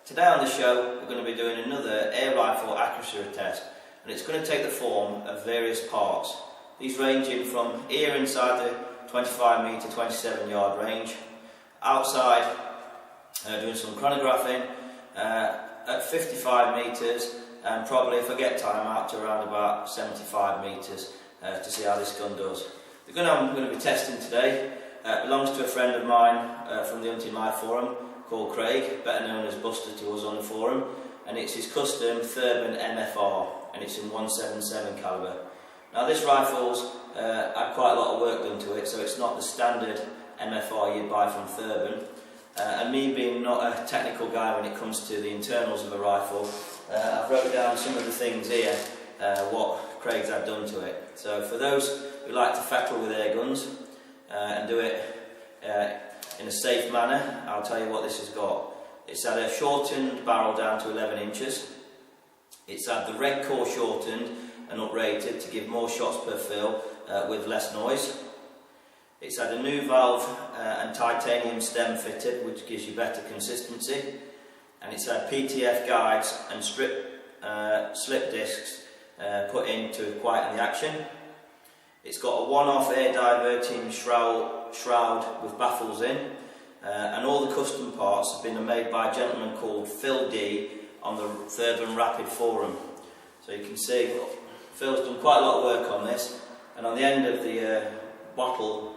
Today on the show we're going to be doing another air rifle accuracy test, and it's going to take the form of various parts. These ranging from here inside the 25 metre 27 yard range, outside doing some chronographing at 55 metres, and probably if I get time out to around about 75 metres to see how this gun does. The gun I'm going to be testing today belongs to a friend of mine from the Hunting Life forum called Craig, better known as Buster to us on the forum, and it's his custom Theoben MFR, and it's in 177 calibre. Now this rifle's had quite a lot of work done to it, so it's not the standard MFR you'd buy from Theoben, and me being not a technical guy when it comes to the internals of a rifle, I've wrote down some of the things here what Craig's had done to it. So for those who like to fettle with air guns and do it in a safe manner, I'll tell you what this has got. It's had a shortened barrel down to 11 inches. It's had the red core shortened and uprated to give more shots per fill with less noise. It's had a new valve and titanium stem fitted, which gives you better consistency. And it's had PTF guides and slip discs put in to quieten the action. It's got a one-off air diverting shroud with baffles in, and all the custom parts have been made by a gentleman called Phil D on the Theoben Rapid forum. So you can see Phil's done quite a lot of work on this, and on the end of the bottle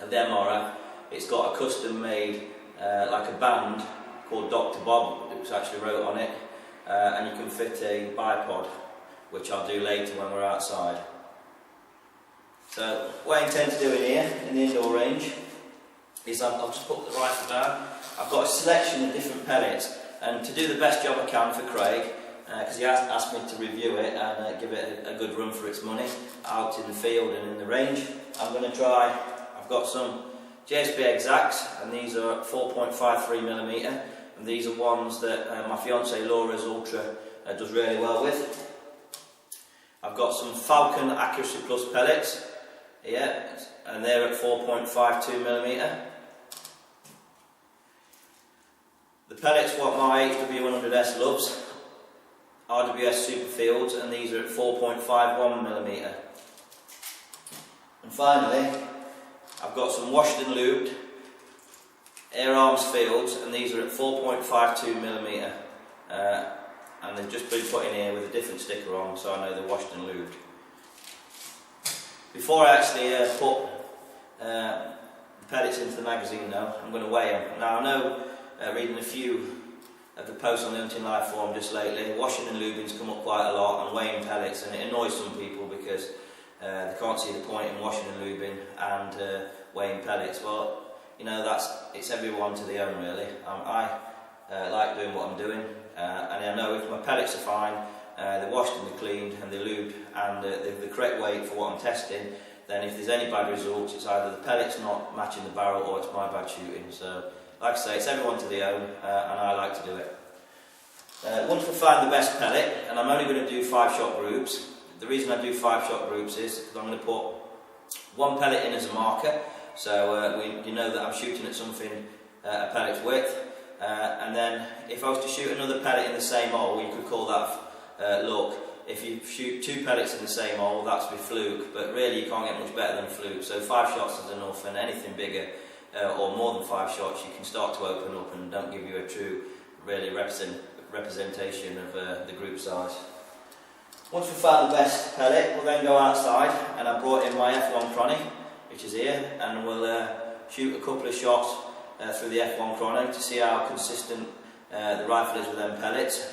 of the MRF it's got a custom made like a band called Dr. Bob, which actually wrote on it, and you can fit a bipod, which I'll do later when we're outside. So what I intend to do in here, in the indoor range, is I'll just put the rifle down. I've got a selection of different pellets, and to do the best job I can for Craig, because he asked me to review it and give it a good run for its money out in the field and in the range, I'm going to try. I've got some JSB exacts, and these are 4.53mm, and these are ones that my fiancée Laura's Ultra does really well with. I've got some Falcon Accuracy Plus pellets, and they're at 4.52mm. The pellets what my HW100S loves, RWS Superfields, and these are at 4.51mm. And finally, I've got some washed and lubed Air Arms Fields, and these are at 4.52mm. And they've just been put in here with a different sticker on, so I know they're washed and lubed. Before I actually put the pellets into the magazine though, I'm going to weigh them. Now I know, reading a few of the posts on the Hunting Life forum just lately, washing and lubing's come up quite a lot, and weighing pellets, and it annoys some people because they can't see the point in washing and lubing and weighing pellets. Well, you know, it's everyone to their own really. I like doing what I'm doing, and I know if my pellets are fine, they're washed and they're cleaned and they're lubed and they're the correct weight for what I'm testing, then if there's any bad results, it's either the pellet's not matching the barrel or it's my bad shooting. So like I say, it's everyone to their own, and I like to do it. Once we find the best pellet, and I'm only going to do 5-shot groups. The reason I do 5-shot groups is because I'm going to put one pellet in as a marker, so you know that I'm shooting at something a pellet's width. And then if I was to shoot another pellet in the same hole, you could call that luck. If you shoot 2 pellets in the same hole, that's with fluke, but really you can't get much better than fluke. So 5 shots is enough, and anything bigger or more than 5 shots, you can start to open up and don't give you a true really representation of the group size. Once we've found the best pellet, we'll then go outside, and I brought in my F1 Chrono, which is here, and we'll shoot a couple of shots through the F1 Chrono to see how consistent the rifle is with them pellets.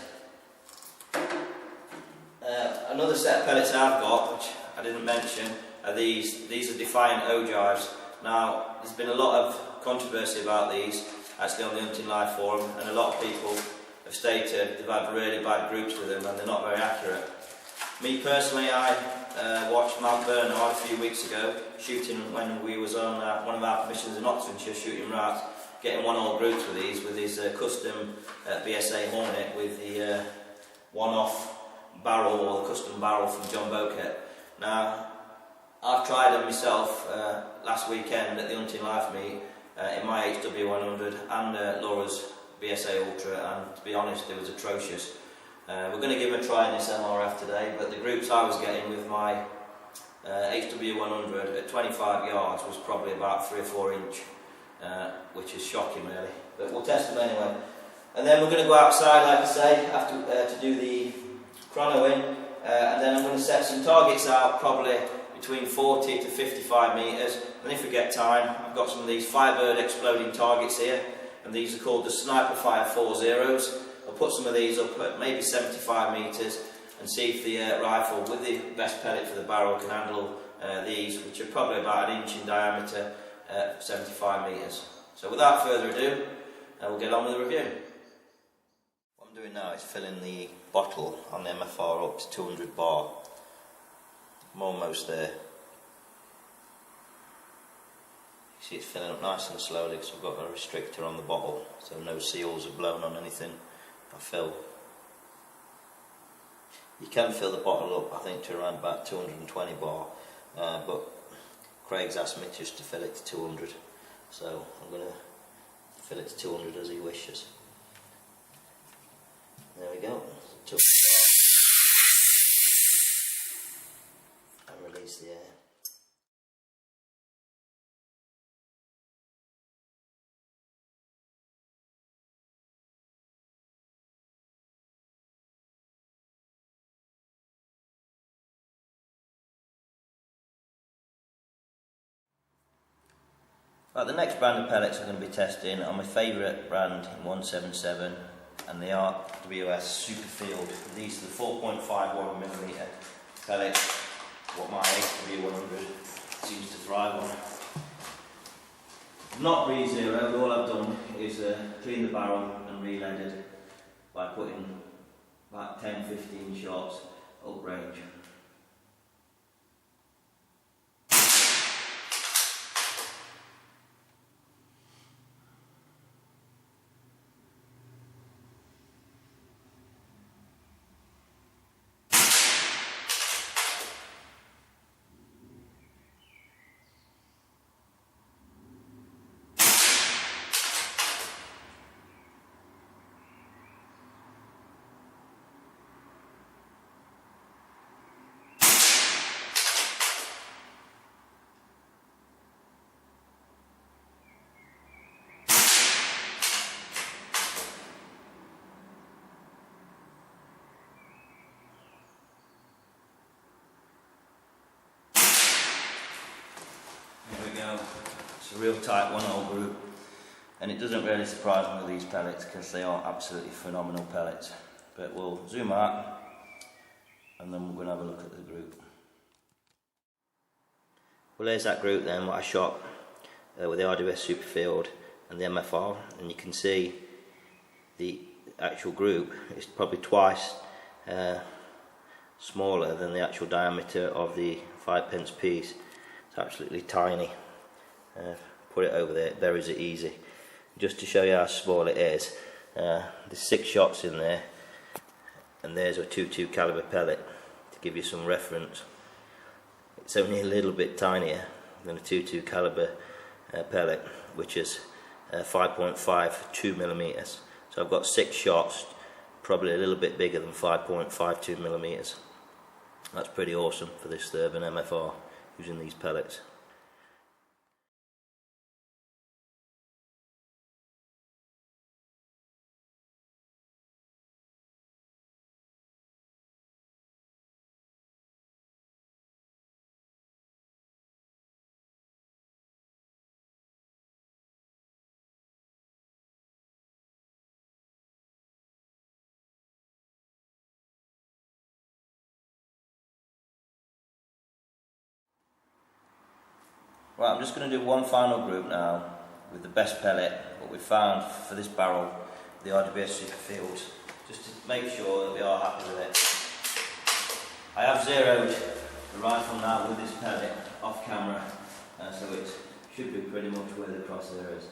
Another set of pellets I've got, which I didn't mention, are these. These are Defiant ogives. Now, there's been a lot of controversy about these, actually on the Hunting Life forum, and a lot of people have stated they've had really bad groups with them and they're not very accurate. Me personally, I watched Mount Bernard a few weeks ago, shooting when we was on one of our missions in Oxfordshire, shooting rats, getting 1-all groups with these, with his custom BSA Hornet with the one-off barrel, or the custom barrel from John Boquet. Now, I've tried them myself last weekend at the Hunting Life meet in my HW100 and Laura's BSA Ultra, and to be honest, it was atrocious. We're going to give them a try in this MRF today, but the groups I was getting with my HW100 at 25 yards was probably about 3 or 4 inch, which is shocking really, but we'll test them anyway. And then we're going to go outside, like I say, after to do the chrono in, and then I'm going to set some targets out, probably between 40 to 55 metres, and if we get time, I've got some of these Firebird exploding targets here, and these are called the Sniper Fire 4.0s. I'll put some of these up at maybe 75 metres and see if the rifle with the best pellet for the barrel can handle these, which are probably about 1 inch in diameter at 75 metres. So without further ado, we'll get on with the review. What I'm doing now is filling the bottle on the MFR up to 200 bar. I'm almost there. You see it's filling up nice and slowly because I've got a restrictor on the bottle, so no seals are blown on anything I fill. You can fill the bottle up, I think, to around about 220 bar, but Craig's asked me just to fill it to 200, so I'm going to fill it to 200 as he wishes. There we go. And release the air. Right, the next brand of pellets I'm going to be testing are my favourite brand in 177, and they are WS Superfield. These are the 4.51mm pellets, what my HW100 seems to thrive on. Not re-zeroed, all I've done is clean the barrel and re-leaded by putting about 10-15 shots up range. It's a real tight one-hole group, and it doesn't really surprise me with these pellets because they are absolutely phenomenal pellets. But we'll zoom out and then we're going to have a look at the group. Well, there's that group then, what I shot with the RWS Superfield and the MFR, and you can see the actual group is probably twice smaller than the actual diameter of the 5p piece. It's absolutely tiny. Put it over there, it buries it easy. Just to show you how small it is, there's 6 shots in there, and there's a .22 caliber pellet to give you some reference. It's only a little bit tinier than a .22 caliber pellet, which is 5.52mm. So I've got 6 shots, probably a little bit bigger than 5.52mm. That's pretty awesome for this Theoben MFR using these pellets. Right, I'm just going to do one final group now with the best pellet, what we found for this barrel, the RWS Superfield, just to make sure that we are happy with it. I have zeroed the rifle now with this pellet off camera, so it should be pretty much where the crosshair is.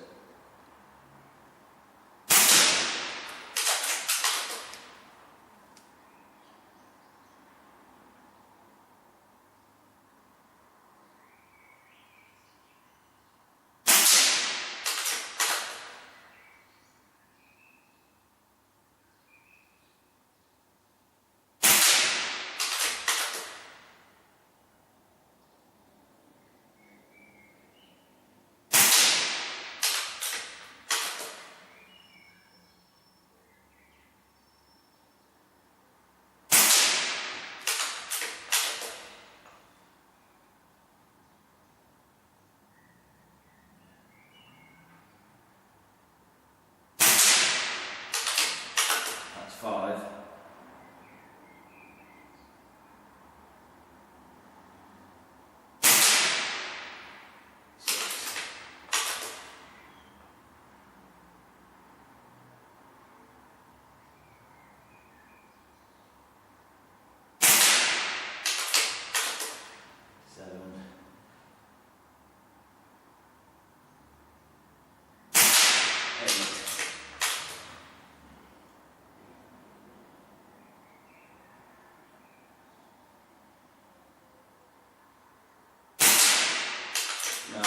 9,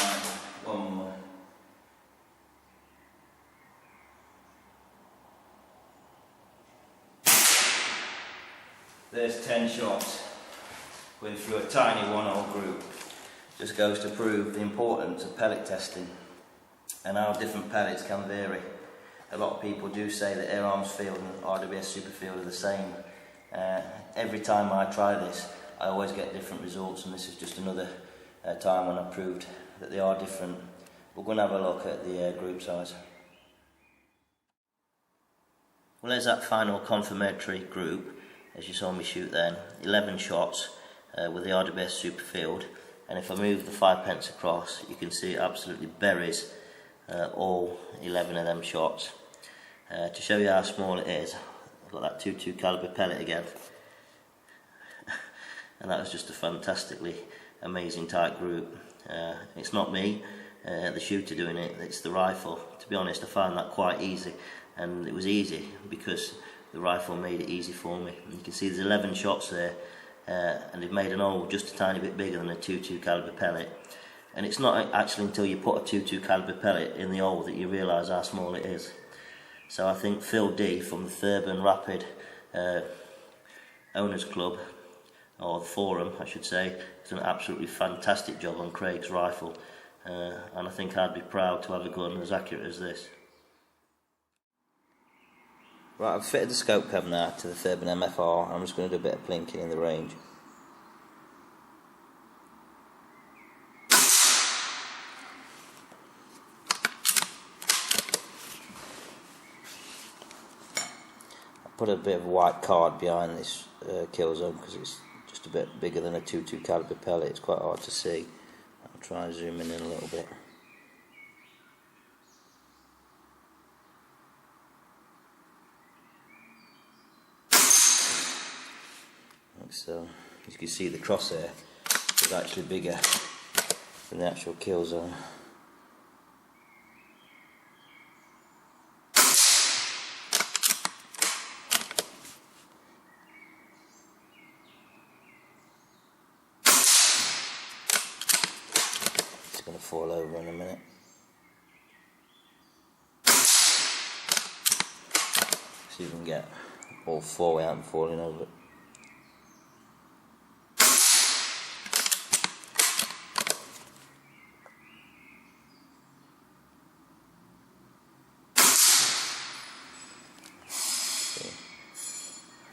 one more. There's 10 shots going through a tiny 1-hole group. Just goes to prove the importance of pellet testing and how different pellets can vary. A lot of people do say that Air Arms Field and RWS Superfield are the same. Every time I try this, I always get different results, and this is just another time when I've proved that they are different. We're going to have a look at the group size. Well, there's that final confirmatory group, as you saw me shoot then. 11 shots with the RWS Superfield, and if I move the 5 pence across, you can see it absolutely buries all 11 of them shots. To show you how small it is, I've got that 2.2 caliber pellet again, and that was just a fantastically amazing tight group. It's not me, the shooter, doing it, it's the rifle. To be honest, I found that quite easy, and it was easy because the rifle made it easy for me. And you can see there's 11 shots there, and they've made an hole just a tiny bit bigger than a 2.2 caliber pellet. And it's not actually until you put a 2.2 caliber pellet in the hole that you realise how small it is. So I think Phil D from the Theoben Rapid Owners Club, or the forum I should say, has done an absolutely fantastic job on Craig's rifle, and I think I'd be proud to have a gun as accurate as this. Right, I've fitted the scope cover now to the Theoben MFR. I'm just going to do a bit of plinking in the range. Put a bit of white card behind this kill zone because it's just a bit bigger than a 2.2 caliber pellet. It's quite hard to see. I'll try and zoom in a little bit. Like so. As you can see, the crosshair is actually bigger than the actual kill zone. Going to fall over in a minute. See if we can get all 4 without falling over.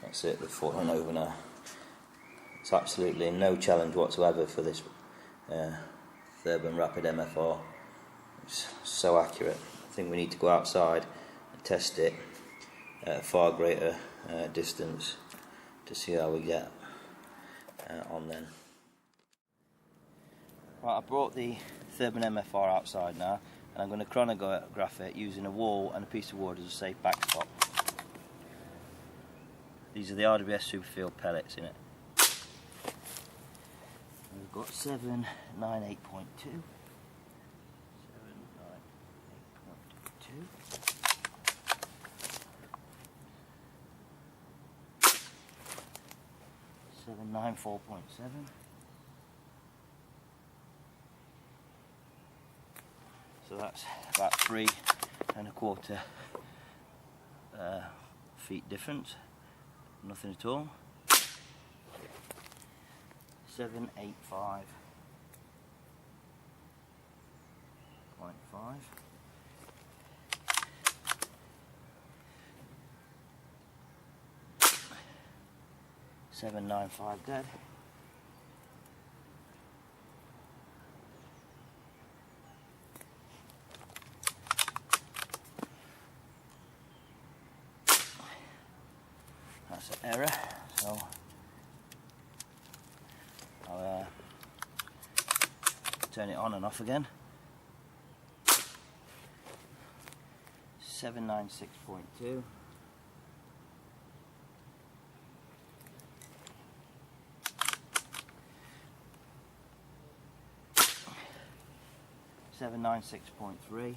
That's it, they've fallen over now. It's absolutely no challenge whatsoever for this Theoben Rapid MFR. It's so accurate. I think we need to go outside and test it at a far greater distance to see how we get on then. Right, I brought the Theoben MFR outside now, and I'm going to chronograph it using a wall and a piece of wood as a safe backstop. These are the RWS Superfield pellets in it. We've got 798.2. 798.2. 794.7. So that's about 3¼ feet difference. Nothing at all. 785.5. 795 dead. That's an error, so I'll turn it on and off again. 796.2. 796.3.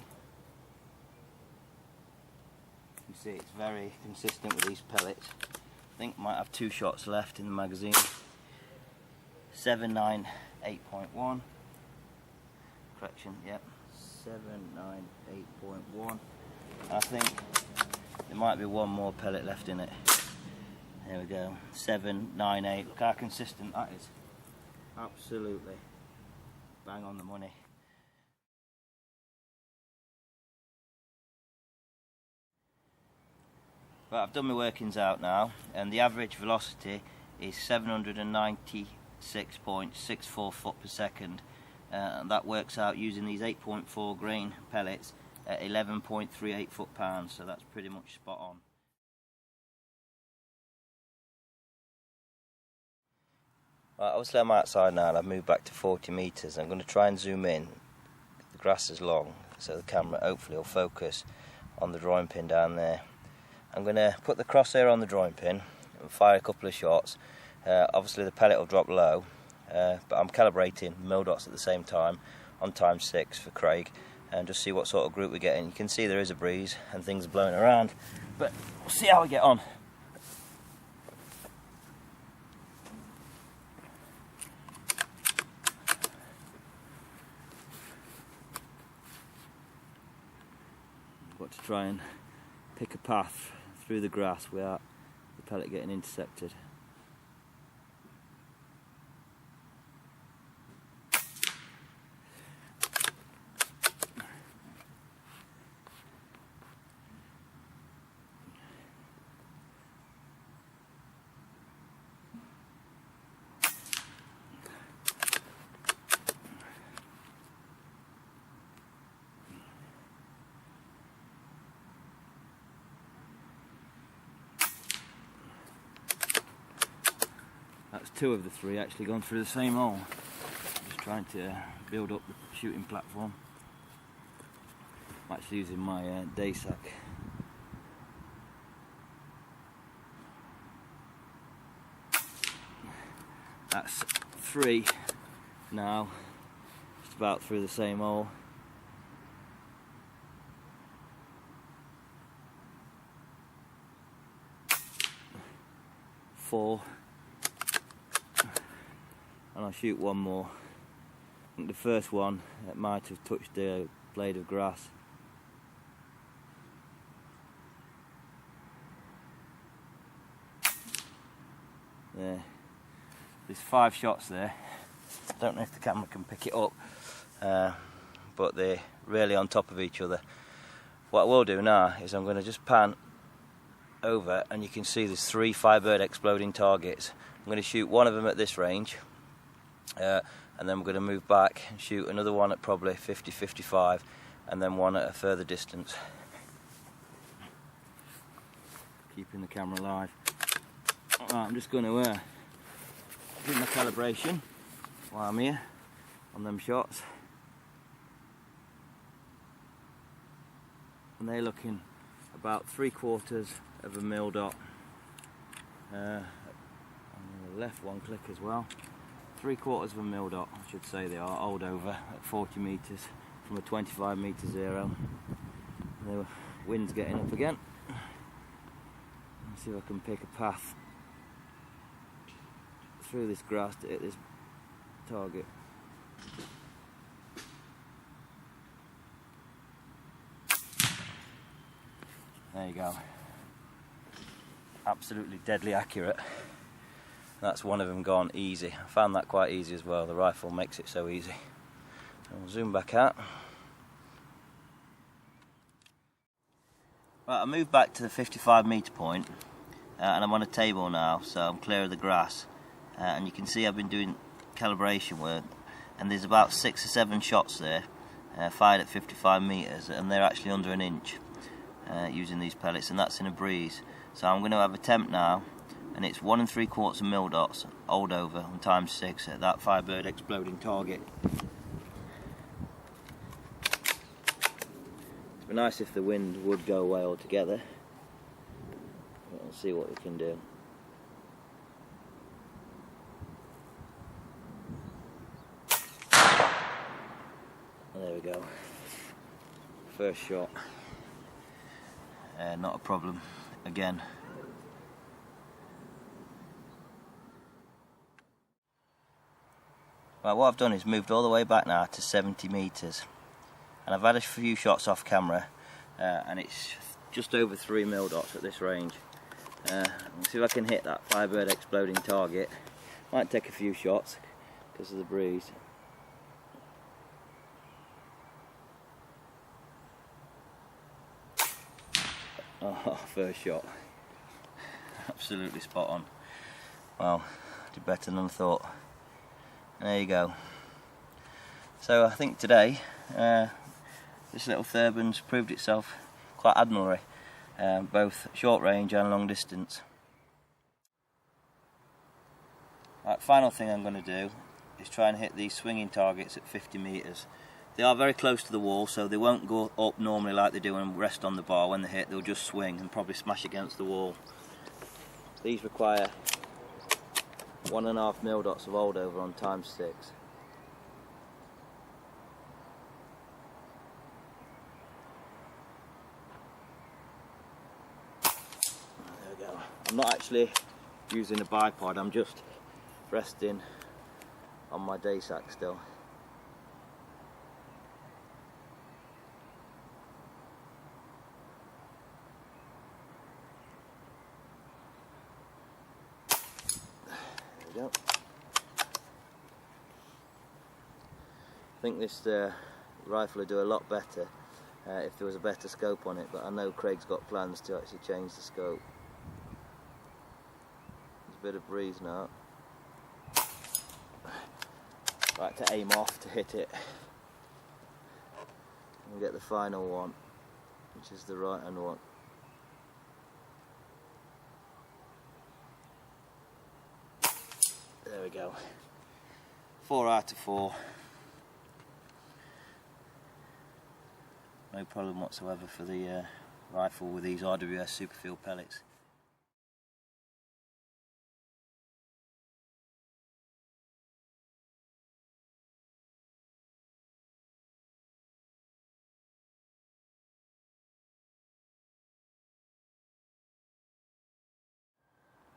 You see it's very consistent with these pellets. I think I might have 2 shots left in the magazine. 798.1. correction, yep, 798.1. I think there might be one more pellet left in it. There we go, 798. Look how consistent that is. Absolutely bang on the money. Right, I've done my workings out now, and the average velocity is 796.64 foot per second. And that works out using these 8.4 grain pellets at 11.38 foot-pounds, so that's pretty much spot on. Right, obviously I'm outside now and I've moved back to 40 metres. I'm going to try and zoom in. The grass is long, so the camera hopefully will focus on the drawing pin down there. I'm going to put the crosshair on the drawing pin and fire a couple of shots. Obviously the pellet will drop low, but I'm calibrating mildots at the same time on ×6 for Craig, and just see what sort of group we're getting. You can see there is a breeze and things are blowing around, but we'll see how we get on. I've got to try and pick a path through the grass without the pellet getting intercepted. That's two of the three actually gone through the same hole. Just trying to build up the shooting platform. I'm actually using my day sack. That's three now, just about through the same hole. Four. And I'll shoot one more. I think the first one, it might have touched the blade of grass. There. There's 5 shots there. I don't know if the camera can pick it up, but they're really on top of each other. What I will do now is I'm going to just pan over, and you can see there's 3 Firebird exploding targets. I'm going to shoot one of them at this range. And then we're going to move back and shoot another one at probably 50-55, and then one at a further distance. Keeping the camera alive. Right, I'm just going to do my calibration while I'm here on them shots. And they're looking about 3/4 of a mildot. On the left one click as well. 3/4 of a mildot, I should say they are, old over at 40 metres from a 25 metre zero. The wind's getting up again. Let's see if I can pick a path through this grass to hit this target. There you go. Absolutely deadly accurate. That's one of them gone easy. I found that quite easy as well. The rifle makes it so easy. So we'll zoom back out. Right, I moved back to the 55 metre point, and I'm on a table now, so I'm clear of the grass. And you can see I've been doing calibration work, and there's about 6 or 7 shots there, fired at 55 metres, and they're actually under an inch using these pellets, and that's in a breeze. So I'm going to have a temp now, and it's 1 3/4 of mildots, old over on ×6 at that Firebird exploding target. It'd be nice if the wind would go away altogether. We'll see what we can do. There we go. First shot. Not a problem. Again. Right, what I've done is moved all the way back now to 70 metres, and I've had a few shots off camera, and it's just over 3 mildots at this range. Let's see if I can hit that Firebird exploding target. Might take a few shots because of the breeze. Oh, first shot. Absolutely spot on. Well, did better than I thought. There you go. So I think today this little Theoben's proved itself quite admirably, both short range and long distance. Right, final thing I'm going to do is try and hit these swinging targets at 50 metres. They are very close to the wall, so they won't go up normally like they do and rest on the bar. When they hit, they'll just swing and probably smash against the wall. These require 1.5 mildots of holdover on ×6. There we go. I'm not actually using a bipod, I'm just resting on my day sack still. There we go. I think this rifle would do a lot better if there was a better scope on it, but I know Craig's got plans to actually change the scope. There's a bit of breeze now. Right, to aim off to hit it and get the final one, which is the right hand one. There we go. 4 out of 4. No problem whatsoever for the rifle with these RWS Superfield pellets.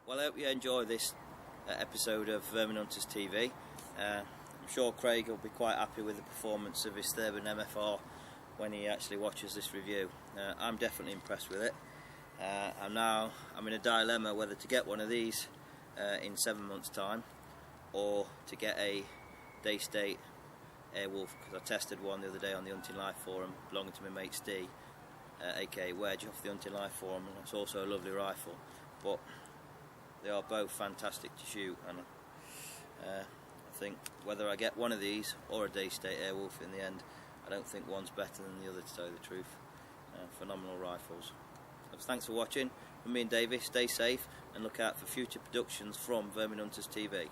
Well, I hope you enjoy this episode of Vermin Hunters TV. I'm sure Craig will be quite happy with the performance of his Theoben MFR when he actually watches this review. I'm definitely impressed with it. I'm in a dilemma whether to get one of these in 7 months' time, or to get a Daystate Airwolf, because I tested one the other day on the Hunting Life Forum belonging to my mate Steve, aka Wedge, off the Hunting Life Forum, and it's also a lovely rifle. But they are both fantastic to shoot, and I think whether I get one of these or a Daystate Airwolf in the end, I don't think one's better than the other, to tell you the truth. Phenomenal rifles. So thanks for watching. From me and Davey, stay safe and look out for future productions from Vermin Hunters TV.